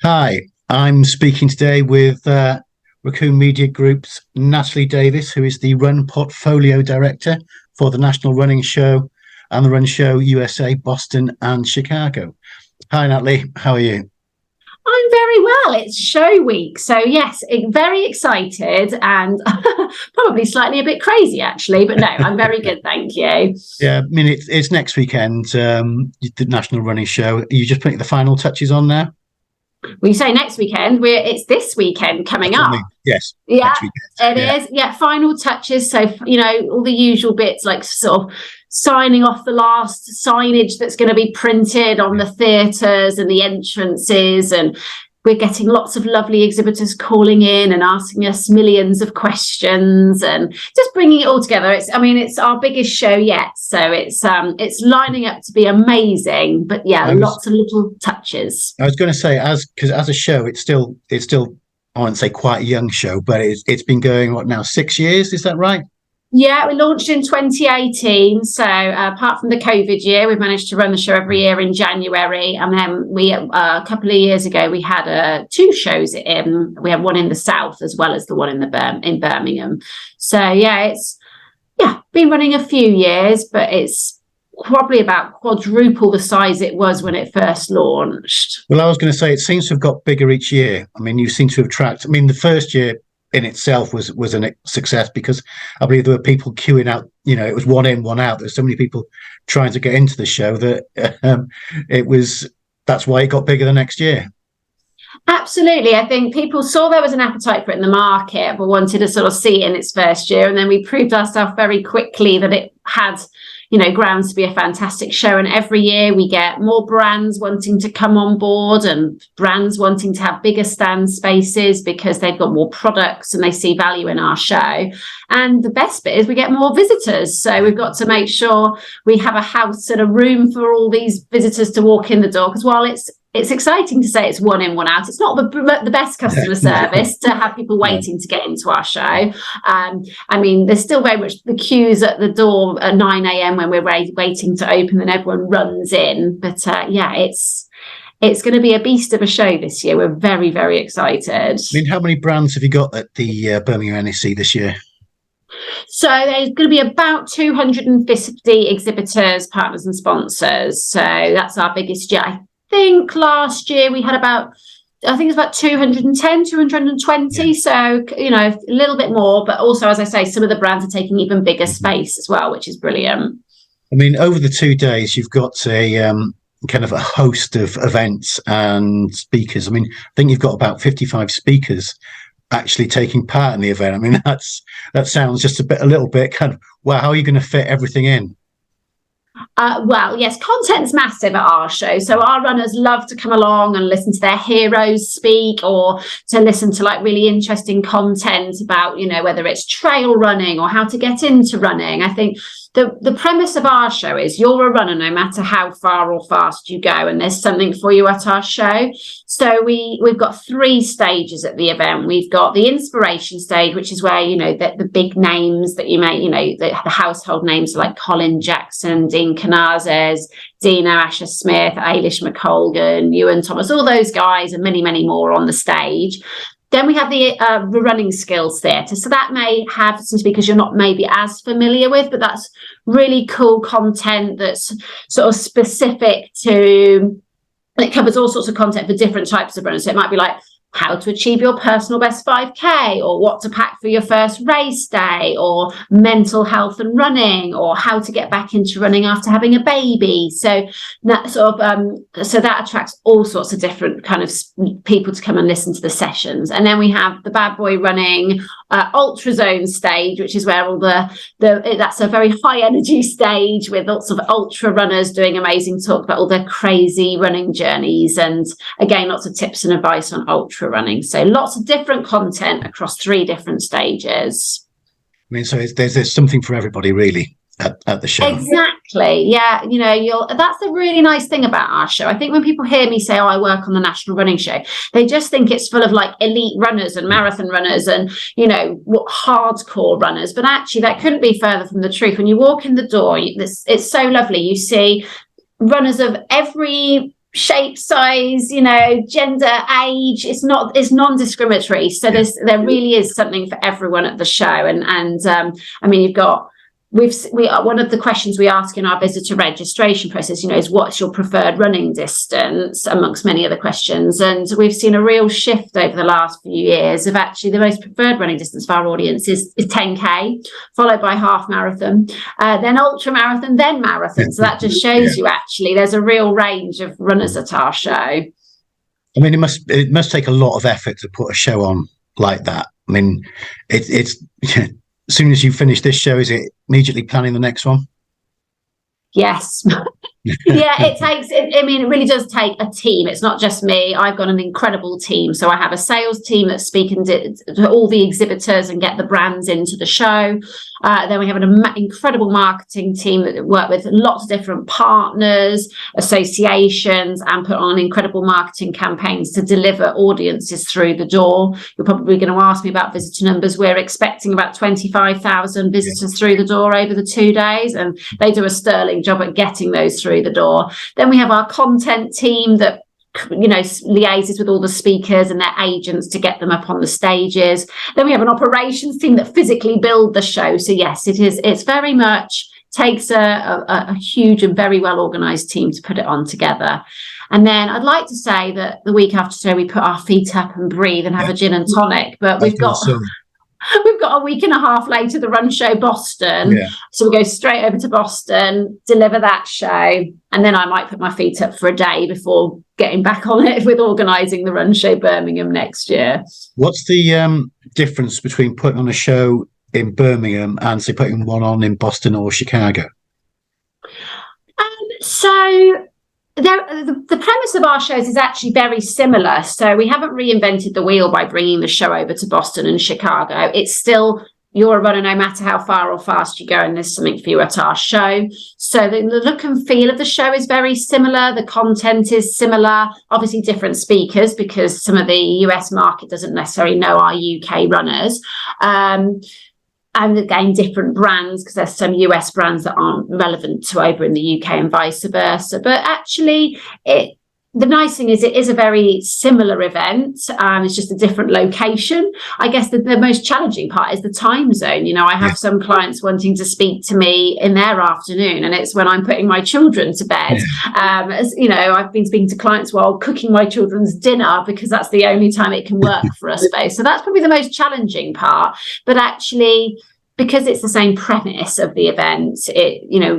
Hi, I'm speaking today with Raccoon Media Group's Nathalie Davies, who is the Run Portfolio Director for the National Running Show and the Run Show USA, Boston, and Chicago. Hi, Nathalie. How are you? I'm very well. It's show week. So, yes, very excited and probably slightly a bit crazy, actually. But no, I'm very good. Thank you. Yeah, I mean, it's next weekend, the National Running Show. Are you just putting the final touches on now? We say next weekend. It's this weekend coming That's what I up. mean. Yes, Yeah, next weekend. it Yeah. is. Yeah, final touches. So, all the usual bits like sort of signing off the last signage that's going to be printed on the theatres and the entrances. And we're getting lots of lovely exhibitors calling in and asking us millions of questions and just bringing it all together. It's our biggest show yet. So it's lining up to be amazing. But yeah, lots of little touches. I was going to say, because as a show, it's still I wouldn't say quite a young show, but it's been going what now 6 years? Is that right? Yeah, we launched in 2018. So apart from the COVID year, we've managed to run the show every year in January. And then a couple of years ago, we had two shows we had one in the south as well as the one in Birmingham. So it's been running a few years, but it's probably about quadruple the size it was when it first launched. Well, I was going to say it seems to have got bigger each year. I mean, you seem to have tracked. I mean, the first year in itself was a success because I believe there were people queuing out. It was one in, one out. There's so many people trying to get into the show that that's why it got bigger the next year. Absolutely. I think people saw there was an appetite for it in the market, but wanted to sort of see it in its first year. And then we proved ourselves very quickly that it had grounds to be a fantastic show. And every year we get more brands wanting to come on board and brands wanting to have bigger stand spaces because they've got more products and they see value in our show. And the best bit is we get more visitors. So we've got to make sure we have a house and a room for all these visitors to walk in the door. Because while it's exciting to say it's one in, one out, it's not the best customer service to have people waiting to get into our show. There's still very much the queues at the door at 9 a.m. when we're waiting to open and everyone runs in. But it's going to be a beast of a show this year. We're very, very excited. I mean, how many brands have you got at the Birmingham NEC this year? So there's going to be about 250 exhibitors, partners and sponsors. So that's our biggest year. I think last year we had about 210, 220. Yeah. So, a little bit more. But also, as I say, some of the brands are taking even bigger space as well, which is brilliant. I mean, over the 2 days, you've got a kind of a host of events and speakers. I mean, I think you've got about 55 speakers actually taking part in the event. I mean, that sounds just a little bit kind of, wow, how are you going to fit everything in? Well, yes, content's massive at our show. So our runners love to come along and listen to their heroes speak or to listen to like really interesting content about, whether it's trail running or how to get into running. I think the premise of our show is you're a runner no matter how far or fast you go, and there's something for you at our show. So we've got 3 stages at the event. We've got the inspiration stage, which is where the big names that you may the household names like Colin Jackson, Dean Canazes, Dino Asher-Smith, Ailish McColgan, Ewan Thomas, all those guys and many, many more on the stage. Then we have the running skills theatre. So that may have some speakers you're not maybe as familiar with, but that's really cool content that's sort of specific to, it covers all sorts of content for different types of runners. So it might be like how to achieve your personal best 5K, or what to pack for your first race day, or mental health and running, or how to get back into running after having a baby. So that sort of so that attracts all sorts of different kind of people to come and listen to the sessions. And then we have the bad boy running ultra zone stage, which is where all that's a very high energy stage with lots of ultra runners doing amazing talk about all their crazy running journeys, and again lots of tips and advice on ultra running. So lots of different content across 3 different stages. I mean, so there's something for everybody really at the show. Exactly. Yeah. That's the really nice thing about our show. I think when people hear me say, oh, I work on the National Running Show, they just think it's full of like elite runners and marathon runners and, hardcore runners. But actually that couldn't be further from the truth. When you walk in the door, it's so lovely. You see runners of every shape, size, gender, age. It's non-discriminatory. So there really is something for everyone at the show. And I mean, you've got one of the questions we ask in our visitor registration process, is what's your preferred running distance, amongst many other questions. And we've seen a real shift over the last few years of actually the most preferred running distance for our audience is 10K, followed by half marathon, then ultra marathon, then marathon. So that just shows you actually there's a real range of runners at our show. I mean, it must take a lot of effort to put a show on like that. I mean, it's as soon as you finish this show, is it immediately planning the next one? Yes. Yeah, it really does take a team. It's not just me. I've got an incredible team. So I have a sales team that's speaking to all the exhibitors and get the brands into the show. Then we have an incredible marketing team that work with lots of different partners, associations, and put on incredible marketing campaigns to deliver audiences through the door. You're probably going to ask me about visitor numbers. We're expecting about 25,000 visitors through the door over the 2 days, and they do a sterling job at getting those through the door. Then we have our content team that liaises with all the speakers and their agents to get them up on the stages. Then we have an operations team that physically build the show. So yes, it's very much takes a huge and very well organized team to put it on together. And then I'd like to say that the week after today we put our feet up and breathe and have a gin and tonic, but we've got a week and a half later, the Run Show Boston. Yeah. So we go straight over to Boston, deliver that show, and then I might put my feet up for a day before getting back on it with organising the Run Show Birmingham next year. What's the difference between putting on a show in Birmingham and, say, putting one on in Boston or Chicago? The premise of our shows is actually very similar. So we haven't reinvented the wheel by bringing the show over to Boston and Chicago. It's still, you're a runner no matter how far or fast you go, and there's something for you at our show. So the look and feel of the show is very similar. The content is similar. Obviously different speakers, because some of the US market doesn't necessarily know our UK runners. And again, different brands, because there's some US brands that aren't relevant to over in the UK and vice versa. But actually, the nice thing is it is a very similar event. It's just a different location. I guess the most challenging part is the time zone. I have some clients wanting to speak to me in their afternoon, and it's when I'm putting my children to bed. I've been speaking to clients while cooking my children's dinner, because that's the only time it can work for us both. So that's probably the most challenging part. But actually, because it's the same premise of the event,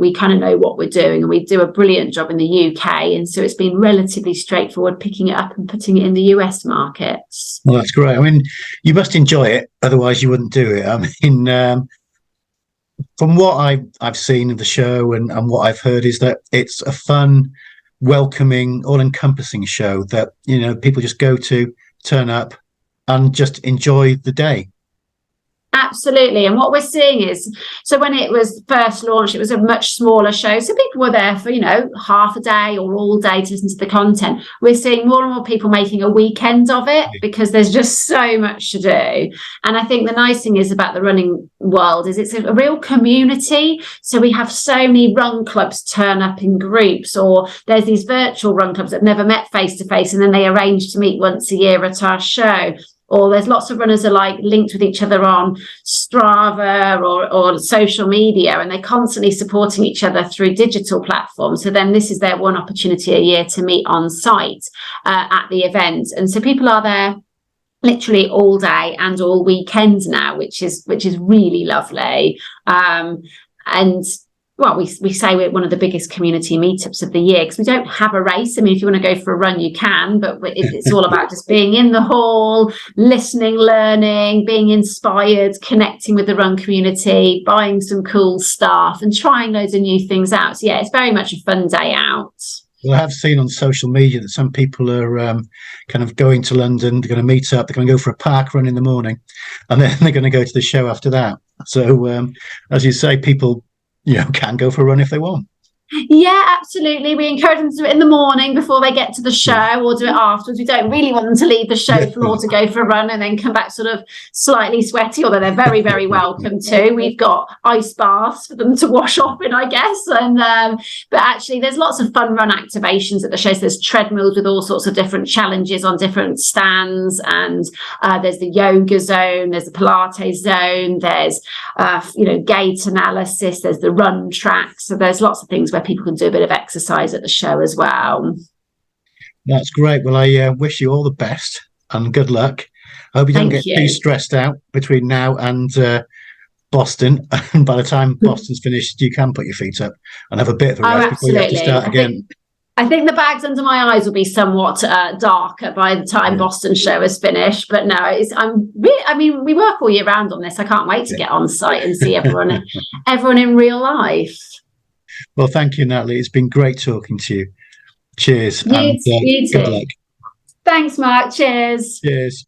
we kind of know what we're doing, and we do a brilliant job in the UK. And so it's been relatively straightforward picking it up and putting it in the US markets. Well, that's great. I mean, you must enjoy it, otherwise you wouldn't do it. I mean, from what I've seen of the show and what I've heard, is that it's a fun, welcoming, all-encompassing show that, people just go to, turn up, and just enjoy the day. Absolutely. And what we're seeing is, so when it was first launched, it was a much smaller show. So people were there for, half a day or all day to listen to the content. We're seeing more and more people making a weekend of it, because there's just so much to do. And I think the nice thing is about the running world is it's a real community. So we have so many run clubs turn up in groups, or there's these virtual run clubs that never met face to face, and then they arrange to meet once a year at our show. Or there's lots of runners are linked with each other on Strava or social media, and they're constantly supporting each other through digital platforms. So then this is their one opportunity a year to meet on site at the event. And so people are there literally all day and all weekend now, which is really lovely. Well, we say we're one of the biggest community meetups of the year, because we don't have a race. I mean, if you want to go for a run, you can, but it's all about just being in the hall, listening, learning, being inspired, connecting with the run community, buying some cool stuff and trying loads of new things out. So yeah, it's very much a fun day out. Well, I have seen on social media that some people are kind of going to London, they're going to meet up, they're going to go for a park run in the morning, and then they're going to go to the show after that. So as you say, people can go for a run if they want. Yeah, absolutely. We encourage them to do it in the morning before they get to the show, or do it afterwards. We don't really want them to leave the show floor to go for a run and then come back sort of slightly sweaty, although they're very, very welcome to. We've got ice baths for them to wash off in, I guess. And but actually, there's lots of fun run activations at the show. So there's treadmills with all sorts of different challenges on different stands, and there's the yoga zone, there's the Pilates zone, there's gait analysis, there's the run track. So there's lots of things where people can do a bit of exercise at the show as well. That's great. Well, I wish you all the best and good luck. I hope you don't get too stressed out between now and Boston. And by the time Boston's finished, you can put your feet up and have a bit of a rest before you have to start again. I think the bags under my eyes will be somewhat darker by the time Boston show is finished. But no, we work all year round on this. I can't wait to get on site and see everyone in real life. Well, thank you, Natalie. It's been great talking to you. Cheers. You too. Good luck. Thanks, Mark. Cheers. Cheers.